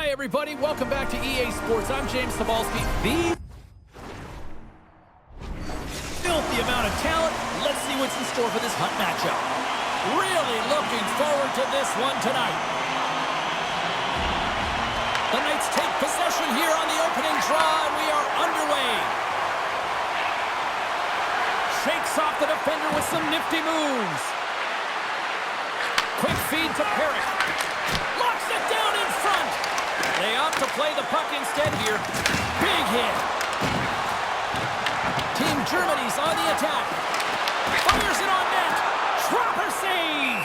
Hi, everybody. Welcome back to EA Sports. I'm James Sabalski. The filthy amount of talent. Let's see what's in store for this hunt matchup. Really looking forward to this one tonight. The Knights take possession here on the opening draw, and we are underway. Shakes off the defender with some nifty moves. Quick feed to Perrick. Locks it down in front. They opt to play the puck instead here. Big hit. Team Germany's on the attack. Fires it on net. Proper save.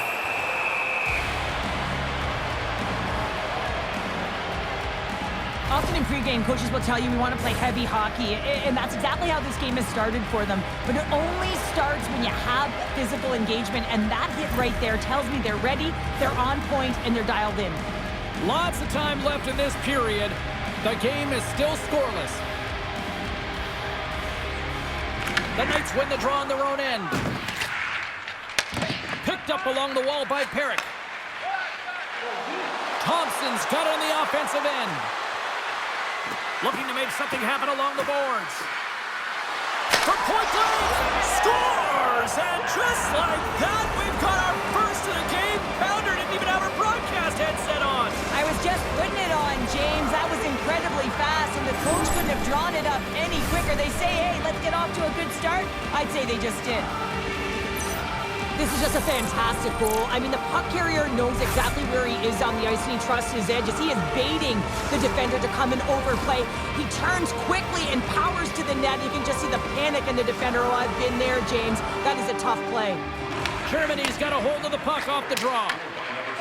Often in pregame, coaches will tell you we want to play heavy hockey, and that's exactly how this game has started for them. But it only starts when you have physical engagement, and that hit right there tells me they're ready, they're on point, and they're dialed in. Lots of time left in this period. The game is still scoreless. The Knights win the draw on their own end. Picked up along the wall by Perrick. Thompson's got it on the offensive end. Looking to make something happen along the boards. For point blank, scores! And just like that, we've got our first of the game. Pounder didn't even have her broadcast headset on. I was just putting it on, James. That was incredibly fast, and the coach couldn't have drawn it up any quicker. They say, hey, let's get off to a good start. I'd say they just did. This is just a fantastic goal. I mean, the puck carrier knows exactly where he is on the ice, and he trusts his edges. He is baiting the defender to come and overplay. He turns quickly and powers to the net. You can just see the panic in the defender. Oh, I've been there, James. That is a tough play. Germany's got a hold of the puck off the draw.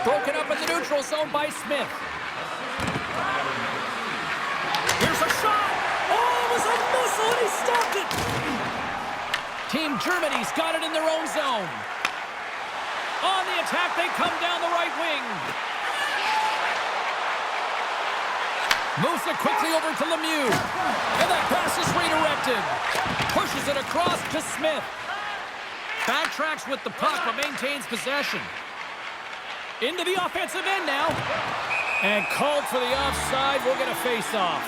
Broken up in the neutral zone by Smith. Here's a shot. Oh, it was a missile, and he stopped it. Team Germany's got it in their own zone. On the attack, they come down the right wing. Moves it quickly over to Lemieux. And that pass is redirected. Pushes it across to Smith. Backtracks with the puck, but maintains possession. Into the offensive end now. And called for the offside. We'll get a face-off.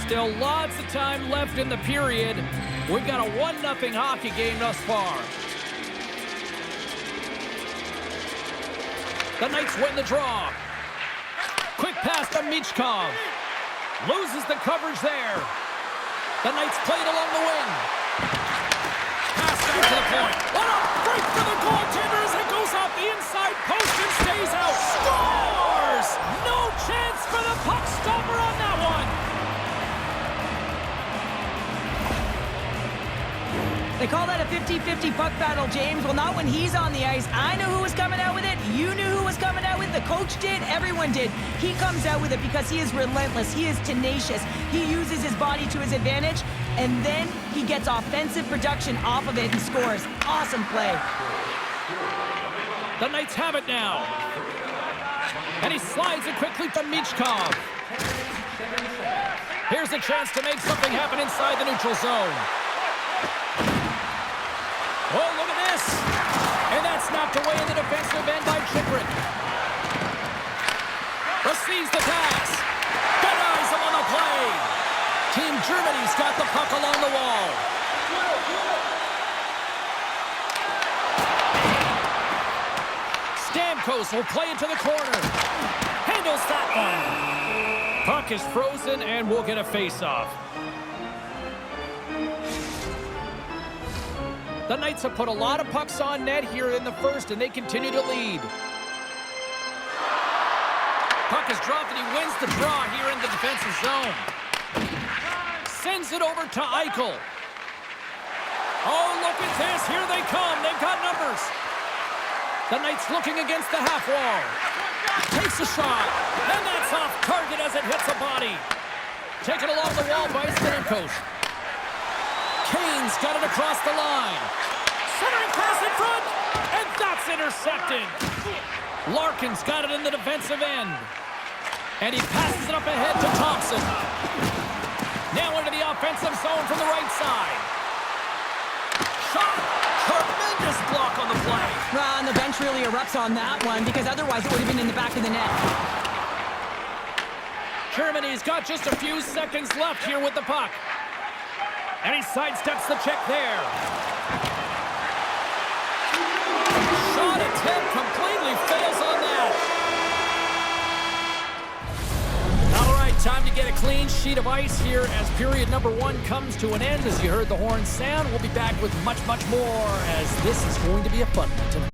Still lots of time left in the period. We've got a 1-0 hockey game thus far. The Knights win the draw. Quick pass to Michkov. Loses the coverage there. The Knights play it along the wing. Pass back to the point. What a break for the goaltender as it goes off the inside post and stays out. Scores! No chance for the puck stopper on that one. They call that a 50-50 puck battle, James. Well, not when he's on the ice. I knew who was coming out with it. You knew who was coming out with it. The coach did. Everyone did. He comes out with it because he is relentless. He is tenacious. He uses his body to his advantage, and then he gets offensive production off of it and scores. Awesome play. The Knights have it now. And he slides it quickly from Michkov. Here's a chance to make something happen inside the neutral zone. Oh, look at this. And that's knocked away in the defensive end by Chikrin. Receives the pass. Denies him on the play. Team Germany's got the puck along the wall. Stamkos will play it to the corner. Handles that one. Puck is frozen, and we'll get a face-off. The Knights have put a lot of pucks on net here in the first, and they continue to lead. Puck is dropped, and he wins the draw here in the defensive zone. Sends it over to Eichel. Oh, look at this. Here they come. They've got numbers. The Knights looking against the half wall. Takes a shot, and that's off target as it hits a body. Taken along the wall by Stamkos. Kane's got it across the line. Centering pass in front, and that's intercepted. Larkin's got it in the defensive end. And he passes it up ahead to Thompson. Now into the offensive zone from the right side. Shot! Tremendous block on the play. Well, and the bench really erupts on that one because otherwise it would have been in the back of the net. Germany's got just a few seconds left here with the puck. And he sidesteps the check there. Shot attempt completely fails on that. All right, time to get a clean sheet of ice here as period number 1 comes to an end. As you heard the horn sound, we'll be back with much, much more as this is going to be a fun one tonight.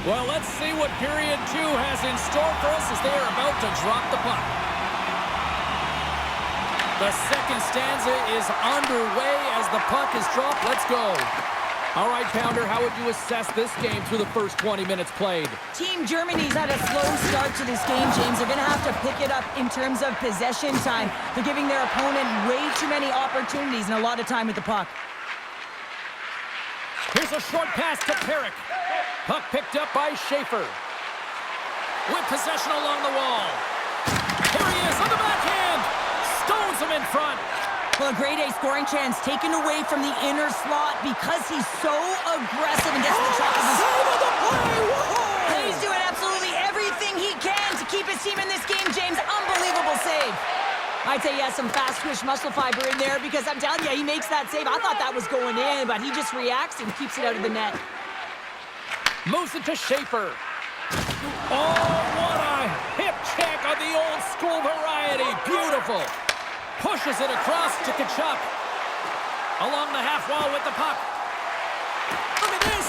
Well, let's see what period 2 has in store for us as they are about to drop the puck. The second stanza is underway as the puck is dropped. Let's go. All right, Pounder, how would you assess this game through the first 20 minutes played? Team Germany's had a slow start to this game, James. They're going to have to pick it up in terms of possession time. They're giving their opponent way too many opportunities and a lot of time with the puck. Here's a short pass to Perrick. Puck picked up by Schaefer. With possession along the wall. Here he is on the backhand. Stones him in front. Well, a grade A scoring chance taken away from the inner slot because he's so aggressive and gets to the top of his... Save of the play! Whoa! He's doing absolutely everything he can to keep his team in this game, James. Unbelievable save. I'd say he has some fast twitch muscle fiber in there because I'm telling you, he makes that save. I thought that was going in, but he just reacts and keeps it out of the net. Moves it to Schaefer. Oh, what a hip check on the old school variety. Beautiful. Pushes it across to Tkachuk. Along the half wall with the puck. Look at this.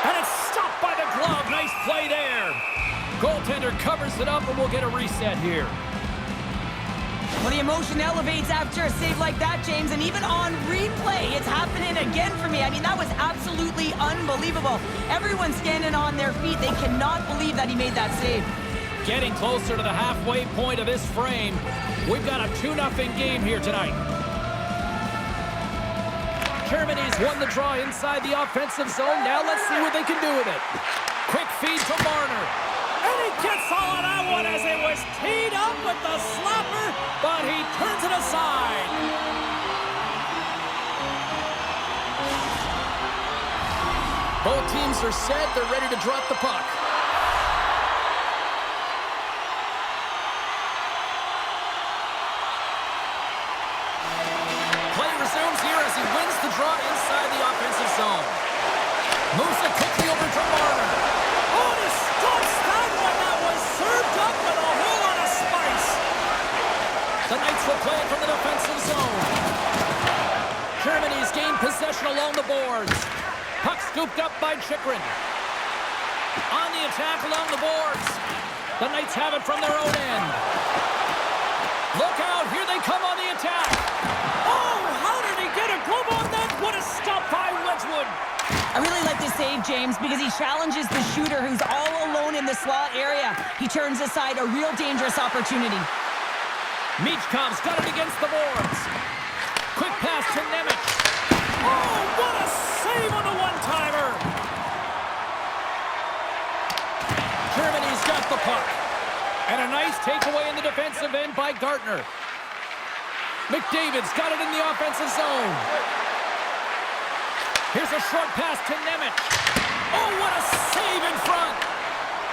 And it's stopped by the glove. Nice play there. Goaltender covers it up and we'll get a reset here. Well, the emotion elevates after a save like that, James, and even on replay, it's happening again for me. I mean, that was absolutely unbelievable. Everyone's standing on their feet. They cannot believe that he made that save. Getting closer to the halfway point of this frame. We've got a 2-0 game here tonight. Germany's won the draw inside the offensive zone. Now let's see what they can do with it. Quick feed to Marner. And he gets all of that one as it was teed up with the slapper, but he turns it aside. Both teams are set. They're ready to drop the puck. Play resumes here as he wins the draw inside the offensive zone. Moves it quickly over to Marner. Oh, he stumps that one. That was served up with a whole lot of spice. The Knights will play it from the defensive zone. Germany's gained possession along the boards. Puck scooped up by Chychrun. On the attack along the boards. The Knights have it from their own end. Look out, here they come on the attack. Oh, how did he get a glove on that? What a stop by Wedgwood. I really like this save, James, because he challenges the shooter who's all alone in the slot area. He turns aside a real dangerous opportunity. Michkov's got it against the boards. Quick pass to Nemec. Oh, what a save on the one-timer. Germany's got the puck. And a nice takeaway in the defensive end by Gartner. McDavid's got it in the offensive zone. Here's a short pass to Nemec. Oh, what a save in front.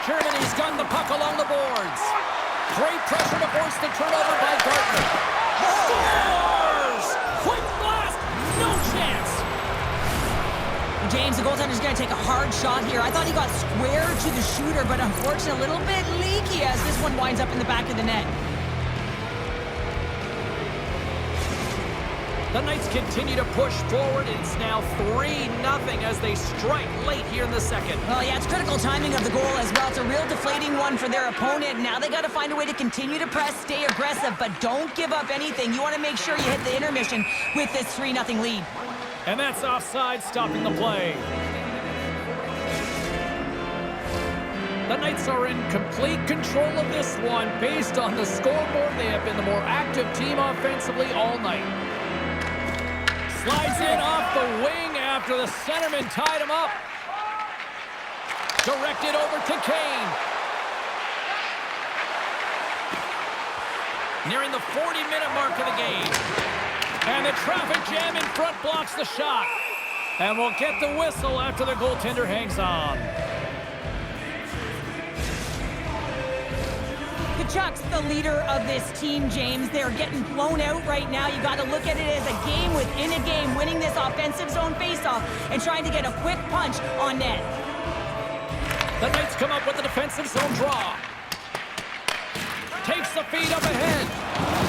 Germany's got the puck along the boards. Great pressure to force the turnover by Gartner. Scores! Quick blast! No chance! James, the goaltender's going to take a hard shot here. I thought he got square to the shooter, but unfortunately a little bit leaky as this one winds up in the back of the net. The Knights continue to push forward. It's now 3-0 as they strike late here in the second. Well, yeah, it's critical timing of the goal as well. It's a real deflating one for their opponent. Now they got to find a way to continue to press, stay aggressive, but don't give up anything. You want to make sure you hit the intermission with this 3-0 lead. And that's offside, stopping the play. The Knights are in complete control of this one. Based on the scoreboard, they have been the more active team offensively all night. Slides in off the wing after the centerman tied him up. Directed over to Kane. Nearing the 40-minute mark of the game. And the traffic jam in front blocks the shot. And we'll get the whistle after the goaltender hangs on. Chuck's the leader of this team, James. They're getting blown out right now. You got to look at it as a game within a game, winning this offensive zone faceoff and trying to get a quick punch on net. The Knights come up with the defensive zone draw. Takes the feed up ahead.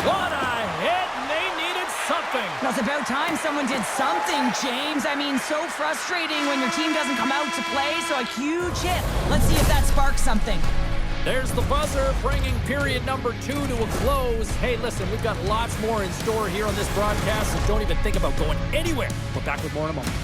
What a hit, and they needed something. Well, it's about time someone did something, James. I mean, so frustrating when your team doesn't come out to play, so a huge hit. Let's see if that sparks something. There's the buzzer, bringing period number 2 to a close. Hey, listen, we've got lots more in store here on this broadcast, so don't even think about going anywhere. We're back with more in a moment.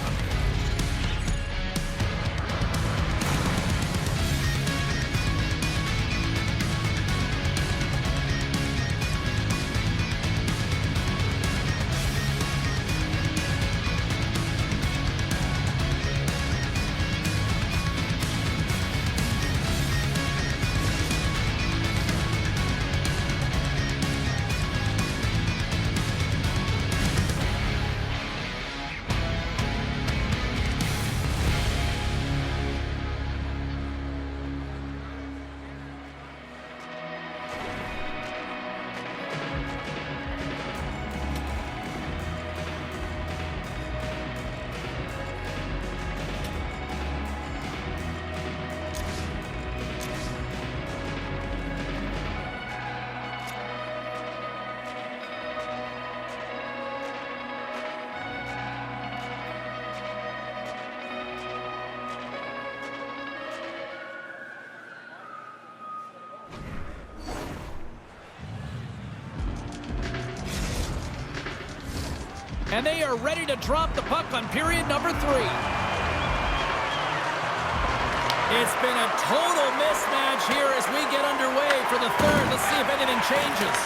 And they are ready to drop the puck on period number 3. It's been a total mismatch here as we get underway for the third. Let's see if anything changes.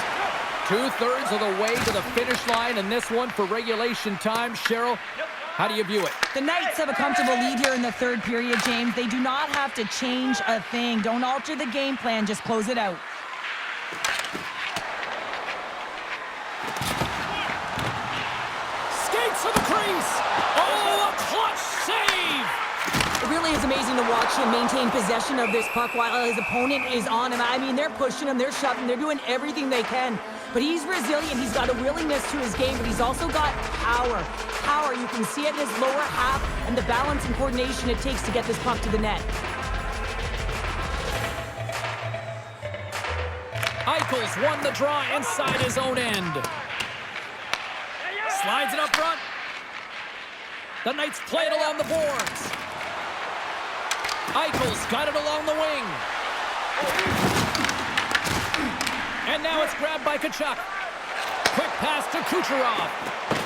2/3 of the way to the finish line, and this one for regulation time. Cheryl, how do you view it? The Knights have a comfortable lead here in the third period, James. They do not have to change a thing. Don't alter the game plan. Just close it out. To the crease. Oh, a clutch save. It really is amazing to watch him maintain possession of this puck while his opponent is on him. I mean, they're pushing him, they're shoving, they're doing everything they can. But he's resilient. He's got a willingness to his game, but he's also got power. Power, you can see it in his lower half and the balance and coordination it takes to get this puck to the net. Eichel's won the draw inside his own end. Slides it up front. The Knights play it along the boards. Eichel's got it along the wing. And now it's grabbed by Tkachuk. Quick pass to Kucherov.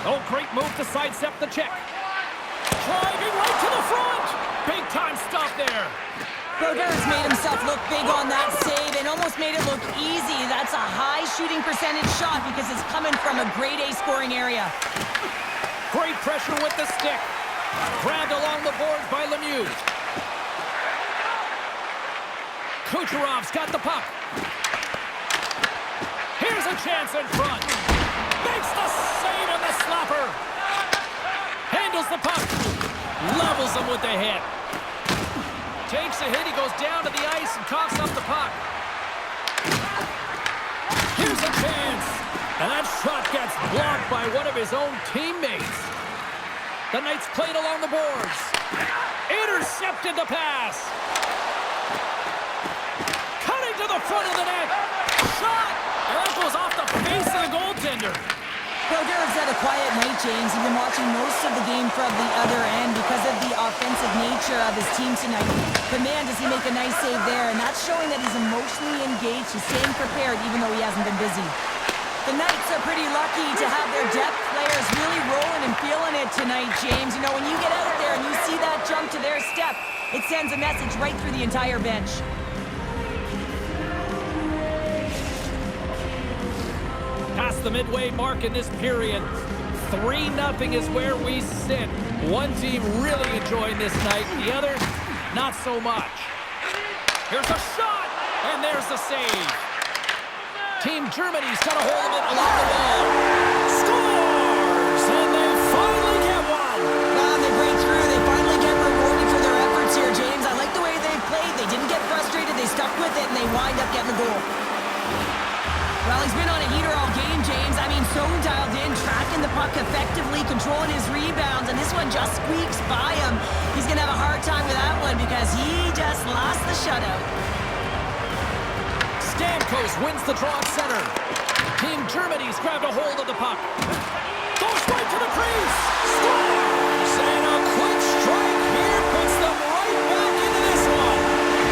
Oh, great move to sidestep the check. Driving right to the front. Big time stop there. Brodeurs made himself look big on that save and almost made it look easy. That's a high shooting percentage shot because it's coming from a grade A scoring area. Great pressure with the stick. Grabbed along the boards by Lemieux. Kucherov's got the puck. Here's a chance in front. Makes the save on the slapper. Handles the puck. Levels him with the hit. Takes a hit, he goes down to the ice and coughs up the puck. Here's a chance. And that shot gets blocked by one of his own teammates. The Knights played along the boards. Intercepted the pass. Cutting to the front of the net. Shot! And that goes off the face of the goaltender. Brodeur had a quiet night, James. He's been watching most of the game from the other end because of the offensive nature of his team tonight. But man, does he make a nice save there, and that's showing that he's emotionally engaged. He's staying prepared even though he hasn't been busy. The Knights are pretty lucky to have their depth players really rolling and feeling it tonight, James. You know, when you get out there and you see that jump to their step, it sends a message right through the entire bench. Past the midway mark in this period, 3-0 is where we sit. One team really enjoying this night, the other, not so much. Here's a shot, and there's the save. Team Germany's got a hold of it along the wall. Scores, and they finally get one. They break through. They finally get rewarded for their efforts here, James. I like the way they played. They didn't get frustrated. They stuck with it, and they wind up getting the goal. Well, he's been on a heater all game, James. I mean, so dialed in, tracking the puck effectively, controlling his rebounds, and this one just squeaks by him. He's going to have a hard time with that one because he just lost the shutout. Stamkos wins the draw at center. Team Germany's grabbed a hold of the puck. Goes right to the crease. Scores! And a quick strike here puts them right back into this one.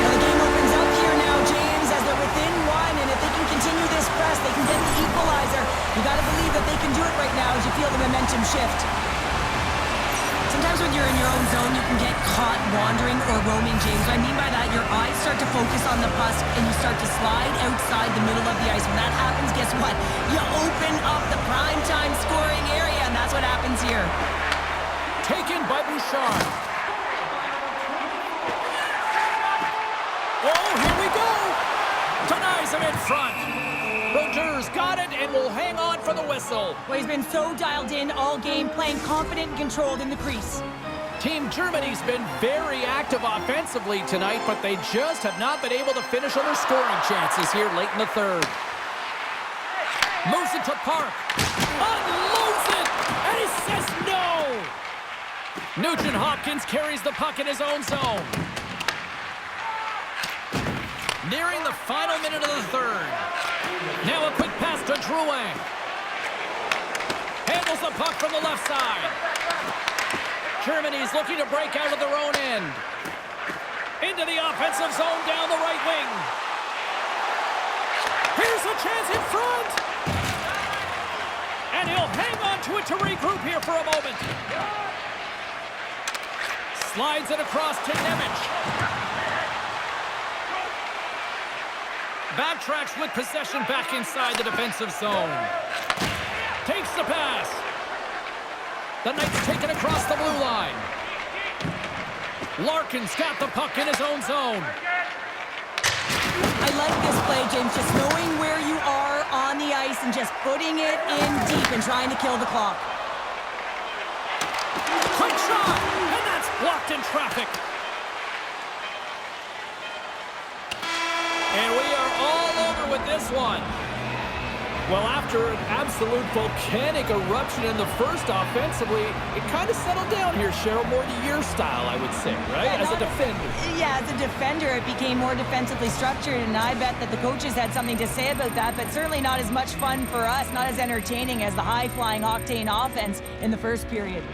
Well, the game opens up here now, James, as they're within one, and if they can continue this press, they can get the equalizer. You got to believe that they can do it right now as you feel the momentum shift. Sometimes when you're in your own zone, you can get caught wandering or roaming, James. What I mean by that, your eyes start to focus on the puck and you start to slide outside the middle of the ice. When that happens, guess what? You open up the primetime scoring area, and that's what happens here. Taken by Bouchard. Oh, here we go! Denies him in front. Brodeur's got it and will hang on for the whistle. Well, he's been so dialed in all game, playing confident and controlled in the crease. Team Germany's been very active offensively tonight, but they just have not been able to finish on their scoring chances here late in the third. Moves it to Park. Unloads it! And he says no! Nugent Hopkins carries the puck in his own zone. Nearing the final minute of the third. Now a quick pass to Drouin. Handles the puck from the left side. Germany's looking to break out of their own end. Into the offensive zone down the right wing. Here's a chance in front. And he'll hang on to it to regroup here for a moment. Slides it across to Nemec. Backtracks with possession back inside the defensive zone. Takes the pass. The Knights take it across the blue line. Larkin's got the puck in his own zone. I like this play, James, just knowing where you are on the ice and just putting it in deep and trying to kill the clock. Quick shot, and that's blocked in traffic. And we are all over with this one. Well, after an absolute volcanic eruption in the first offensively, it kind of settled down here, Cheryl, more to your style, I would say, right? Yeah, as a defender. Yeah, as a defender, it became more defensively structured, and I bet that the coaches had something to say about that, but certainly not as much fun for us, not as entertaining as the high-flying octane offense in the first period.